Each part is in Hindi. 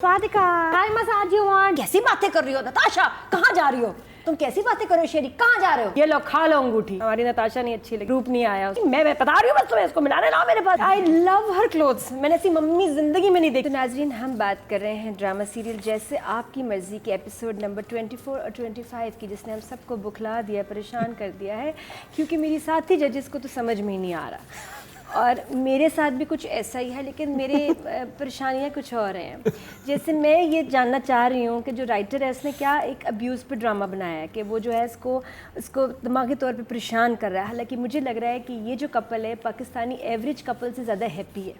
स्वादिका, हाय मसाज यू वांट। कैसी बातें कर रही हो नताशा? कहाँ जा रही हो तुम? कैसी बातें कर रही हो शेरी? कहाँ जा रहे हो? ये लो खा लो अंगूठी। हमारी नताशा नहीं अच्छी लगी, रूप नहीं आया। मैं बता रही हूँ बस तुम्हें, इसको मिलाने लाओ मेरे पास। आई लव हर क्लोथ्स, मैंने ऐसी मम्मी जिंदगी में नहीं देखी। तो नाजरीन, हम बात कर रहे हैं ड्रामा सीरियल जैसे आपकी मर्जी के एपिसोड नंबर 24 और 25 की, जिसने हम सबको बुखला दिया, परेशान कर दिया है। क्योंकि मेरी साथी जजेस को तो समझ में ही नहीं आ रहा और मेरे साथ भी कुछ ऐसा ही है, लेकिन मेरे परेशानियाँ कुछ और हैं। जैसे मैं ये जानना चाह रही हूँ कि जो राइटर है उसने क्या एक अब्यूज़ पे ड्रामा बनाया है कि वो जो है इसको दिमागी तौर पे परेशान कर रहा है। हालांकि मुझे लग रहा है कि ये जो कपल है पाकिस्तानी एवरेज कपल से ज़्यादा हैप्पी है।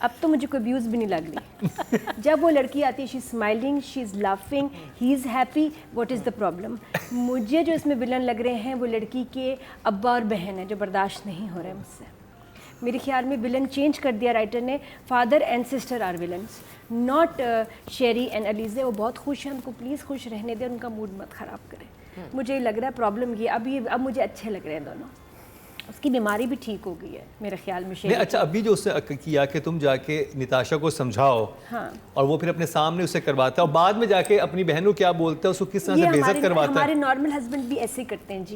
अब तो मुझे कोई अब्यूज़ भी नहीं लग रही। जब वो लड़की आती है, she is smiling, she is laughing, he is happy. What is the problem? मुझे जो इसमें विलन लग रहे हैं वो लड़की के अब्बा और बहन है जो बर्दाश्त नहीं हो रहे हैं मुझसे। मेरे ख्याल में विलन चेंज कर दिया राइटर ने। Father and sister are villains, not Sherry and Alizeh. वो बहुत खुश हैं, उनको प्लीज़ खुश रहने दें, उनका मूड मत ख़राब करें। मुझे लग रहा है प्रॉब्लम ये अब मुझे अच्छे लग रहे हैं दोनों। उसकी बीमारी भी ठीक हो गई है मेरे ख्याल में। नहीं, अच्छा, अभी जो उसने किया कि तुम जाके निताशा को समझाओ, हाँ, और वो फिर अपने सामने उसे करवाता है और बाद में जाके अपनी बहन को क्या बोलता है, उसको किस तरह से बेइज्जत करवाता है। हमारे नॉर्मल हस्बैंड भी ऐसे करते हैं जी।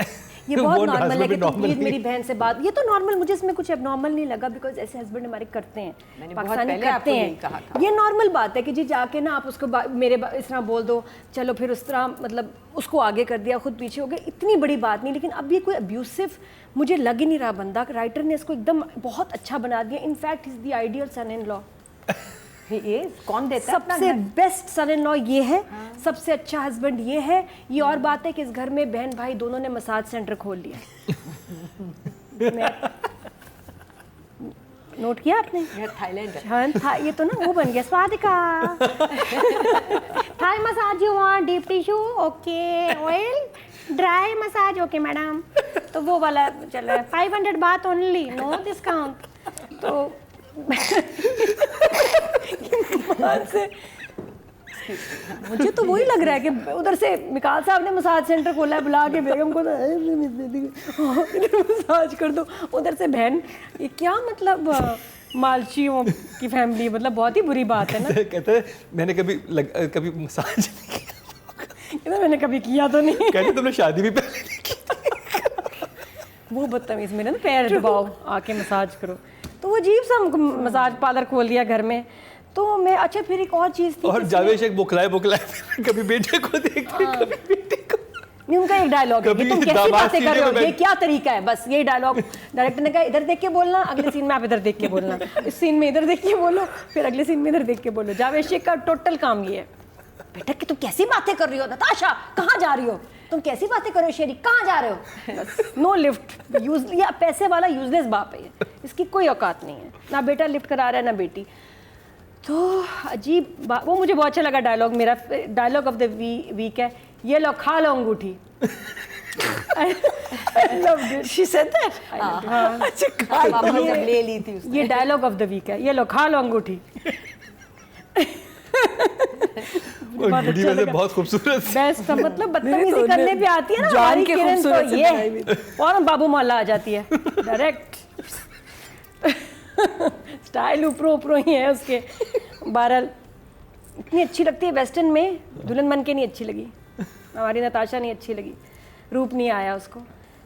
ये बहुत नॉर्मल है कि तुम प्लीज मेरी बहन से बात, ये तो नॉर्मल, मुझे इसमें कुछ एबनॉर्मल नहीं लगा बिकॉज ऐसे हस्बैंड हमारे करते हैं, पाकिस्तानी करते हैं। ये नॉर्मल बात है कि जी जाके ना आप उसको मेरे इस तरह बोल दो, चलो फिर उस तरह मतलब उसको आगे कर दिया, खुद पीछे हो गए, इतनी बड़ी बात नहीं। लेकिन अब ये कोई अब्यूसिव मुझे लग ही नहीं रहा बंदा। राइटर ने इसको एकदम बहुत अच्छा बना दिया। In fact is the ideal son in law. कौन देता है? सबसे बेस्ट सन इन लॉ ये है, सबसे अच्छा हस्बैंड ये है। ये और बात है कि इस घर में बहन भाई दोनों ने मसाज सेंटर खोल लिया। नोट किया आपने? थाईलैंड। हाँ, ये तो ना वो बन गया स्वादिका। Thai massage you want, deep tissue okay, oil dry massage okay madam. तो वो वाला चल रहा है। 500 बात ओनली, नो डिस्काउंट। तो से मुझे तो वही लग रहा है कि उधर से मिकाल साहब ने मसाज सेंटर खोला है, बुला के बेगम को मसाज कर दो। उधर से बहन, ये क्या मतलब मालचियों की फैमिली, मतलब बहुत ही बुरी बात है ना। कहते हैं मैंने कभी मसाज नहीं किया। मैंने कभी किया तो नहीं। कहते तुमने शादी भी पहले नहीं की। वो बदतमीज मेरे ना पैर दबाओ, आके मसाज करो। तो वो अजीब सा मसाज पार्लर खोल दिया घर में। तो मैं, अच्छा फिर एक और चीज़ थी, और जावेद शेख बुखलाए कभी बेटे को देखते, कभी बेटे को नहीं। उनका एक डायलॉग है कि तुम कैसी बातें कर रहे हो, ये क्या तरीका है। बस यही डायलॉग डायरेक्टर ने कहा, इधर देख के बोलना, अगले सीन में आप इधर देख के बोलना, इस सीन में इधर देख के बोलो, फिर अगले सीन में इधर देख के बोलो। जावेद शेख का टोटल काम ये है। बेटा कि तुम कैसी बातें कर रही हो नताशा? कहाँ जा रही हो तुम? कैसी बातें कर रहे हो शेरी? कहाँ जा रहे हो? बस नो लिफ्ट। या पैसे वाला यूजलेस बाप है ये, इसकी कोई औकात नहीं है। ना बेटा लिफ्ट करा रहा है ना बेटी। तो अजीब बात, वो मुझे बहुत अच्छा लगा डायलॉग। मेरा डायलॉग ऑफ द वीक है, ये लो खा लो अंगूठी। ले ली थी उसने। ये डायलॉग ऑफ द वीक है, ये लो खा लो अंगूठी। बहुत खूबसूरत, बेस्ट, मतलब बदतमीजी करने पे आती है ना हमारी किरण, तो ये और बाबू मोहल्ला आ जाती है डायरेक्ट। स्टाइल ऊपरों ही है उसके। बहरहाल इतनी अच्छी लगती है वेस्टर्न में, दुल्हन बन के नहीं अच्छी लगी। हमारी नताशा नहीं अच्छी लगी, रूप नहीं आया उसको।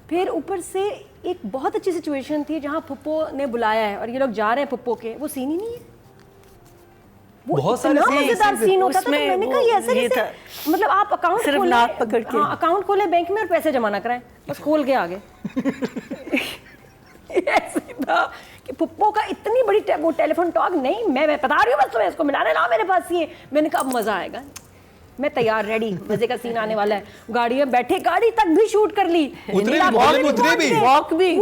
फिर ऊपर से एक बहुत अच्छी सिचुएशन थी जहाँ पुप्पो ने बुलाया है और ये लोग जा रहे हैं पुप्पो के, वो सीन ही नहीं है। बहुत सारे मजेदार सीन होता था। तो मैंने कहा ये ऐसे मतलब आप अकाउंट खोले, पकड़ के अकाउंट खोले बैंक में और पैसे जमा ना कराएं, बस खोल के आगे। ऐसे था कि पुप्पो का इतनी बड़ी वो टेलीफोन टॉक नहीं। मैं बता रही हूँ बस तुम्हें, इसको मिलाने लाओ मेरे पास। ये मैंने कहा अब मजा आएगा, मैं तैयार, रेडी, मजे का सीन आने वाला है। गाड़ी में बैठे गाड़ी तक भी शूट कर ली, वॉक भी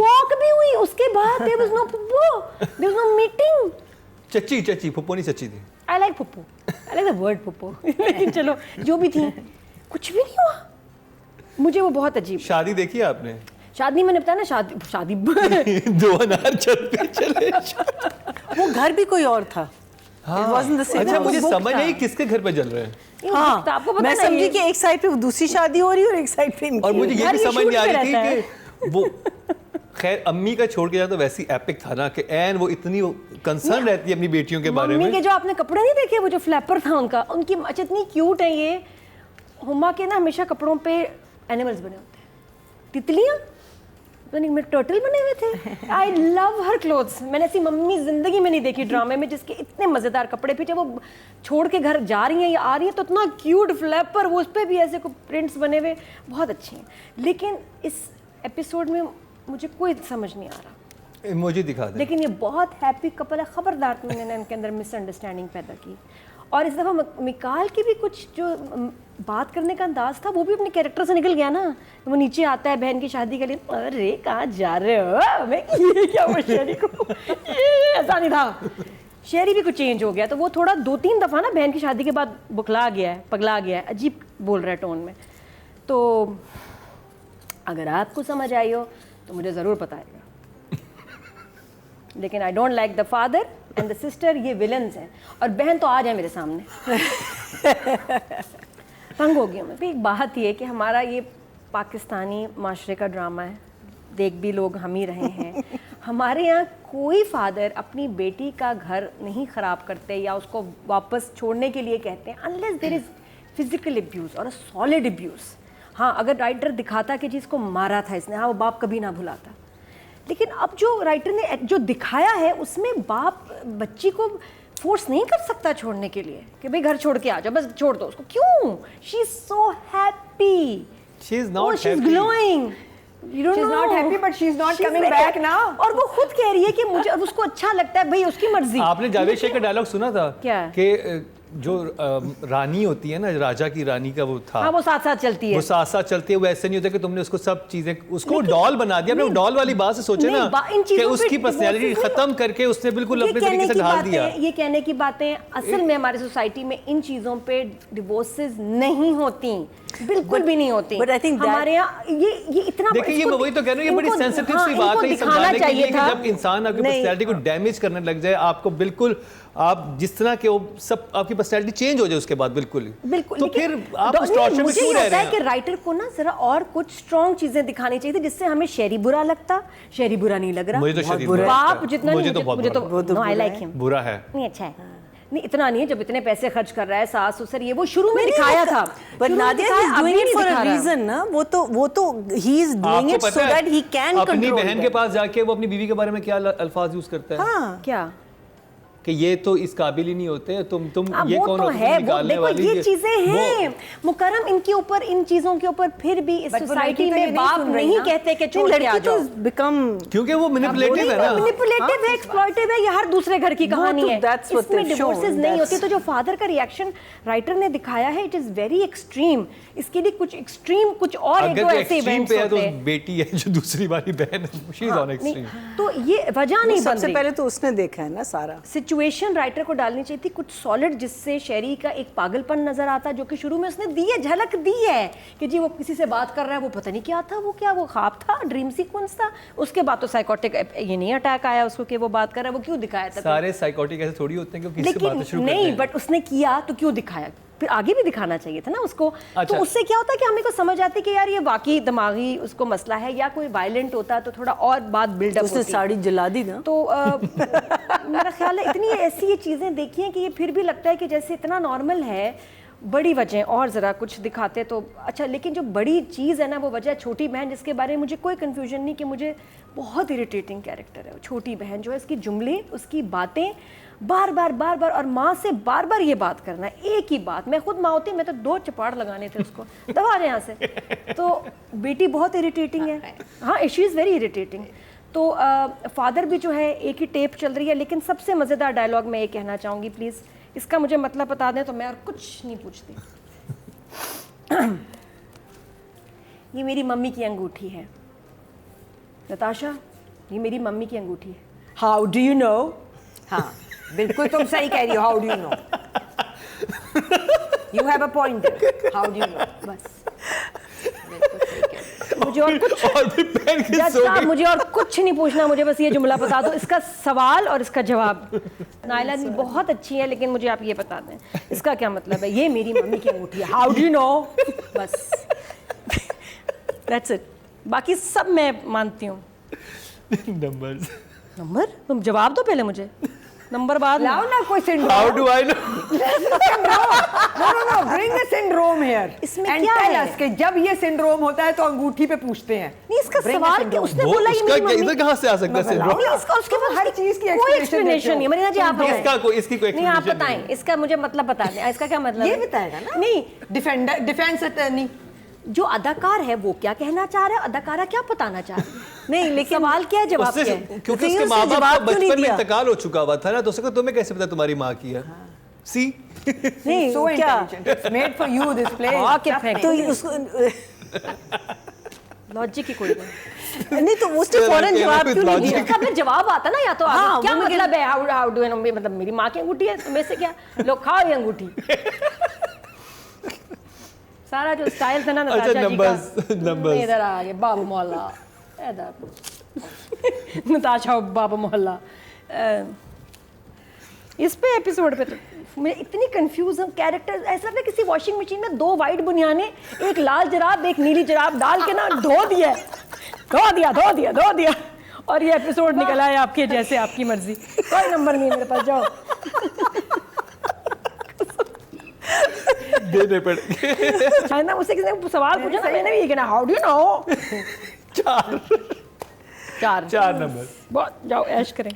हुई। उसके बाद there was no पुप्पो, there was no meeting। चची पुप्पो नहीं, चची थी। I like पुप्पो, I like the word पुप्पो। लेकिन चलो जो भी थी, कुछ भी नहीं हुआ। मुझे वो बहुत अजीब। शादी देखी आपने? शादी मैंने बताया ना, शादी 2 अनार छत पे चले। वो घर भी कोई और था। हाँ। अच्छा, मुझे समझ नहीं किसके घर पे जल रहे हैं। हाँ, आपको पता, मैं समझी कि एक साइड पे दूसरी शादी हो रही है और एक साइड पे, और मुझे ये भी समझ नहीं आ रही थी कि वो खैर अम्मी का छोड़ के जाना तो वैसी एपिक था ना कि एन वो इतनी कंसर्न रहती है अपनी बेटियों के बारे मम्मी में। के जो आपने कपड़े नहीं देखे, वो जो फ्लैपर था उनका, उनकी अच्छा इतनी क्यूट है ये। हुमा के ना हमेशा कपड़ों पे एनिमल्स बने होते हैं, तितलियाँ, पता नहीं मेरे टर्टल बने हुए थे। I love her clothes. मैंने ऐसी मम्मी जिंदगी में नहीं देखी ड्रामे में जिसके इतने मज़ेदार कपड़े, पीछे वो छोड़ के घर जा रही हैं या आ रही हैं तो इतना क्यूट फ्लैपर, वो उस पर भी ऐसे प्रिंट्स बने हुए, बहुत अच्छे हैं। लेकिन इस एपिसोड में मुझे कोई समझ नहीं आ रहा। इमोजी दिखा दे। लेकिन ये बहुत हैप्पी कपल है, खबरदार तुमने इनके अंदर मिसअंडरस्टैंडिंग पैदा की। और इस दफ़ा मिकाल की भी कुछ जो बात करने का अंदाज था वो भी अपने कैरेक्टर से निकल गया ना। वो नीचे आता है बहन की शादी के लिए, अरे कहाँ जा रहे हो, मैं ये क्या वो शेरी को ये ऐसा नहीं था। शेरी भी कुछ चेंज हो गया, तो वो थोड़ा 2-3 दफ़ा ना बहन की शादी के बाद बुखला गया है, पगला गया है, अजीब बोल रहा है टोन में। तो अगर आपको समझ आई हो तो मुझे ज़रूर बताइएगा। लेकिन I don't like the father and the sister, ये विलन्स हैं। और बहन तो आ जाए मेरे सामने। तंग हो गई हूँ मैं। एक बात ये कि हमारा ये पाकिस्तानी माशरे का ड्रामा है, देख भी लोग हम ही रहे हैं। हमारे यहाँ कोई फादर अपनी बेटी का घर नहीं ख़राब करते या उसको वापस छोड़ने के लिए कहते हैं unless there is physical abuse और अ सॉलिड अब्यूज़। हाँ, अगर राइटर दिखाता कि जिसको मारा था इसने, हाँ वो बाप कभी ना भुलाता। लेकिन अब जो राइटर ने जो दिखाया है उसमें बाप बच्ची को फोर्स नहीं कर सकता छोड़ने के लिए कि भाई घर छोड़ के आ जाओ, बस छोड़ दो उसको। क्यों? She is so happy, she is not she is glowing. She's not happy, but she's not coming back now. और वो खुद कह रही है कि मुझे उसको अच्छा लगता है, भाई उसकी मर्जी। आपने जावेद शेख का डायलॉग सुना था क्या? कि जो रानी होती है ना, राजा की रानी का वो था, हाँ वो साथ साथ चलती है, वो साथ साथ चलती है। वो ऐसे नहीं होता कि तुमने उसको सब चीजें, उसको डॉल बना दिया। आपने डॉल वाली बात से सोचे ना कि उसकी पर्सनैलिटी खत्म करके उसने बिल्कुल अपने तरीके से ढाल दिया। ये कहने की बातें असल में हमारी सोसाइटी में इन चीजों पे डिवोर्सेस नहीं होती, बिल्कुल भी नहीं होती। But I think हमारे यहाँ ये इतना, देखिए ये मैं वही तो कह रहा हूँ, ये बड़ी सेंसिटिव सी बात है समझाने के लिए कि जब इंसान आपकी पर्सनैलिटी को डैमेज करने लग जाए, आपको बिल्कुल आप जिस तरह के वो सब आपकी पर्सनैलिटी चेंज हो जाए उसके बाद बिल्कुल बिल्कुल। तो फिर आप उस टॉर्चर में क्यों रह रहे हैं? कि राइटर को ना जरा और कुछ स्ट्रॉन्ग चीजें दिखानी चाहिए थी जिससे हमें शेरी बुरा लगता। शेरी बुरा नहीं लग रहा, मुझे तो शेरी बाप जितना मुझे तो बहुत आई लाइक हिम, बुरा है, नहीं अच्छा है, नहीं इतना नहीं है। जब इतने पैसे खर्च कर रहा है सास ससुर, ये वो शुरू में दिखाया था, but Nadia is doing it for a reason ना। वो तो he is doing it so that he can control अपनी बहन के पास जाके वो अपनी बीवी के बारे में क्या अल्फाज यूज करता है? हाँ क्या कि ये तो इस काबिल ही नहीं होते, तुम ये वो कौन तो होती है, है वो निकालने देखो वाली? ये चीजें हैं मुकरम, इनके ऊपर, इन चीजों के ऊपर फिर भी इस सोसाइटी में बाप नहीं कहते कि छोड़ के आ जाओ, क्योंकि वो मैनिपुलेटिव है ना, मैनिपुलेटिव है, एक्सप्लॉइटिव है, ये हर दूसरे घर की कहानी है, इसमें डिवोर्सेस नहीं होती। तो जो फादर का रिएक्शन राइटर ने दिखाया है, इट इज वेरी एक्सट्रीम। इसके लिए कुछ एक्सट्रीम, कुछ और एक दो ऐसे इवेंट्स होते हैं। तो बेटी है जो दूसरी वाली बहन है, शी इज ऑन एक्सट्रीम। तो ये वजह नहीं बन रही। सबसे पहले तो उसने देखा है ना सारा सिचुएशन राइटर को डालनी चाहिए थी कुछ सॉलिड, जिससे शेरी का एक पागलपन नजर आता, जो कि शुरू में उसने दी है, झलक दी है कि जी वो किसी से बात कर रहा है, वो पता नहीं क्या था, वो क्या वो ख्वाब था, ड्रीम सीक्वेंस था। उसके बाद तो साइकोटिक ये नहीं अटैक आया उसको कि वो बात कर रहा है, वो क्यों दिखाया था? सारे साइकोटिक ऐसे थोड़ी होते हैं कि किसी से बात शुरू करते हैं। नहीं, बट उसने किया तो क्यों दिखाया? फिर आगे भी दिखाना चाहिए था ना उसको। अच्छा। तो उससे क्या होता है कि हमें को समझ आती कि यार ये वाकई दिमागी उसको मसला है, या कोई वायलेंट होता तो थोड़ा और बात बिल्डअप होती। उसने साड़ी जला दी ना। तो मेरा ख्याल है इतनी ऐसी ये चीज़ें देखी हैं कि ये फिर भी लगता है कि जैसे इतना नॉर्मल है, बड़ी वजह और ज़रा कुछ दिखाते तो अच्छा। लेकिन जो बड़ी चीज़ है ना, वो वजह छोटी बहन, जिसके बारे में मुझे कोई कन्फ्यूजन नहीं कि मुझे बहुत इरिटेटिंग कैरेक्टर है वो छोटी बहन जो है। इसकी जुमले, उसकी बातें बार बार और माँ से बार बार ये बात करना, एक ही बात। मैं खुद माँ होती, मैं तो 2 चपाड़ लगाने थे उसको, दबा रहे यहाँ से। तो बेटी बहुत इरिटेटिंग है, हाँ शी इज़ वेरी इरिटेटिंग। तो फादर भी जो है, एक ही टेप चल रही है। लेकिन सबसे मज़ेदार डायलॉग मैं ये कहना चाहूँगी, प्लीज़ इसका मुझे मतलब बता दें तो मैं और कुछ नहीं पूछती। ये मेरी मम्मी की अंगूठी है नताशा, ये मेरी मम्मी की अंगूठी है। How do you know? हाँ बिल्कुल तुम सही कह रही हो। How do you know? You have a point. How do you know? बस मुझे और कुछ जज साहब, मुझे और कुछ नहीं पूछना, मुझे बस ये जुमला बता दो, इसका सवाल और इसका जवाब। नायला बहुत अच्छी है, लेकिन मुझे आप ये बता दें इसका क्या मतलब है? ये मेरी मम्मी की अंगूठी है। How do you know? बस दैट्स इट। बाकी सब मैं मानती हूँ। नंबर्स। नंबर तुम जवाब दो पहले मुझे, नंबर बाद लाओ ना कोई syndrome. How do I know? No, bring a syndrome here. इसमें And क्या tell है? us कि जब ये syndrome होता है तो अंगूठी पे पूछते हैं. नहीं, इसका Bring a सवाल क्या, syndrome. उसने वो बोला ये उसका मेरी मम्मी, इधर कहाँ से आ सकता है सिंड्रोम? नहीं, इसका उसके बाद हर चीज की कोई explanation एक्सप्लेनेशन नहीं है। मरीना जी आप बताएं। इसका कोई इसकी कोई नहीं, आप explanation बताएं, नहीं है। इसका मुझे मतलब बता दें, इसका क्या मतलब ये है? बताएगा ना. नहीं, डिफेंस अटर्नी. जो अदाकार है वो क्या कहना चाह रहा है, अदाकारा क्या बताना चाह रही है? नहीं, लेकिन सवाल क्या है, जवाब उससे क्या है? क्योंकि तो उसके उसने माँ बाप जवाब का क्यों नहीं बचपन में दिया? इंतकाल हो चुका हुआ था ना, तो उसको तुम्हें कैसे पता तुम्हारी माँ की है? सी नहीं So क्या intelligent. It's made for you this play. हाँ, क्या फेंक तो उसको लॉजिक की कोई नहीं। नहीं तो उसने फौरन जवाब क्यों नहीं दिया? इसका फिर जवाब आता ना, या तो हाँ, आगे क्या वो मैं मतलब है, हाउ डू मतलब मेरी माँ की अंगूठी है, तुम्हें से क्या, लो खाओ ये अंगूठी। सारा जो स्टाइल था ना अच्छा, नताशा जी का, numbers. इधर आ गए बाबू मोहल्ला, इधर नताशा बाबू मोहल्ला। इस पे एपिसोड पे तो मैं इतनी कंफ्यूज हूँ, कैरेक्टर ऐसा लगता है किसी वॉशिंग मशीन में 2 वाइट बुनियाने, एक लाल जराब एक नीली जराब डाल के ना धो दिया और ये एपिसोड निकला है आपके जैसे, आपकी मर्जी। कोई नंबर नहीं है मेरे पास, जाओ। देने पड़े। ना मुझसे किसी ने सवाल पूछा ना, मैंने भी ये कहना, how do you know? 4 4 number. बहुत, जाओ ऐश करें।